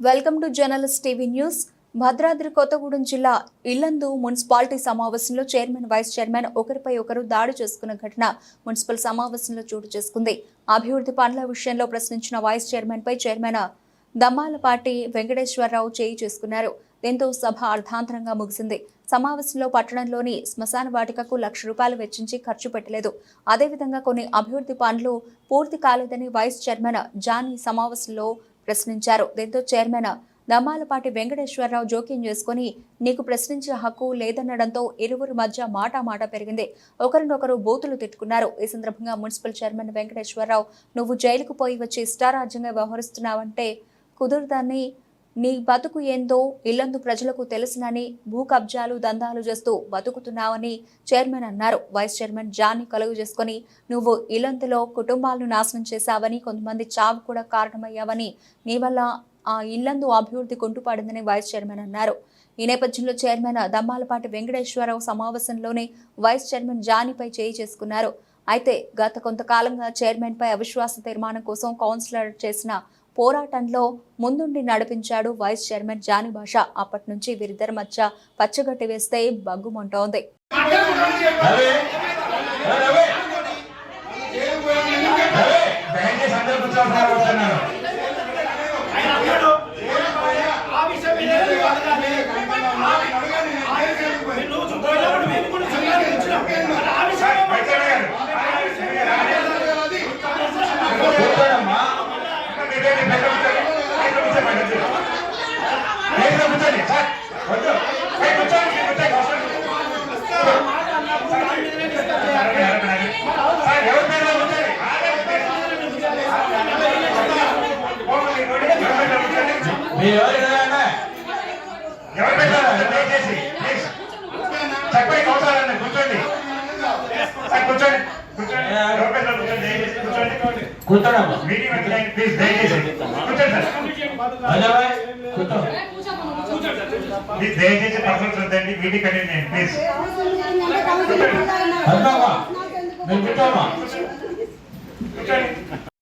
Welcome to journalist TV news. Bhadradri Kothagudem జిల్లా Yellandu municipality సమావేశంలో chairman, vice chairman ఒకరిపై ఒకరు దాడి చేసుకున్న ఘటన మున్సిపల్ సమావేశంలో చోటు చేసుకుంది. అభివృద్ధి పనుల విషయంలో ప్రశ్నించిన వైస్ చైర్మన్ పై చైర్మన్ దమ్మాలపాటి వెంకటేశ్వరరావు చేయి చేసుకున్నారు. దీంతో సభ అర్ధాంతరంగా ముగిసింది. సమావేశంలో పట్టణంలోని శ్మశాన వాటికకు ₹1,00,000 వెచ్చించి ఖర్చు పెట్టలేదు. అదేవిధంగా కొన్ని అభివృద్ధి పనులు పూర్తి కాలేదని వైస్ చైర్మన్ జానీ సమావేశంలో ప్రశ్నించారు. దీంతో చైర్మన్ దమ్మాలపాటి వెంకటేశ్వరరావు జోక్యం చేసుకుని నీకు ప్రశ్నించే హక్కు లేదనడంతో ఇరువురి మధ్య మాట పెరిగింది. ఒకరినొకరు బూతులు తిట్టుకున్నారు. ఈ సందర్భంగా మున్సిపల్ చైర్మన్ వెంకటేశ్వరరావు, నువ్వు జైలుకు పోయి వచ్చి ఇష్టారాజ్యంగా వ్యవహరిస్తున్నావంటే కుదురుదాన్ని, నీ బతుకు ఏందో ఇల్లందు ప్రజలకు తెలుసునని భూ కబ్జాలు దందాలు చేస్తూ బతుకుతున్నావని చైర్మన్ అన్నారు. వైస్ చైర్మన్ జాన్ని కలుగు చేసుకుని నువ్వు ఇల్లందులో కుటుంబాలను నాశనం చేశావని, కొంతమంది చావు కూడా కారణమయ్యావని, నీ వల్ల ఆ ఇల్లందు అభివృద్ధి కుంటుపడిందని వైస్ చైర్మన్ అన్నారు. ఈ నేపథ్యంలో చైర్మన్ దమ్మాలపాటి వెంకటేశ్వరరావు సమావేశంలోనే వైస్ చైర్మన్ జానీపై చేయి చేసుకున్నారు. అయితే గత కొంతకాలంగా చైర్మన్ పై అవిశ్వాస తీర్మానం కోసం కౌన్సిలర్ చేసిన పోరాటంలో ముందుండి నడిపించాడు వైస్ చైర్మన్ జానీ భాష. అప్పటి నుంచి వీరిద్దరి మధ్య పచ్చగట్టి వేస్తే బగ్గుమంటోంది. దయచేసి పక్కన చూద్దండి. Meeting continue please. కూర్చోండి.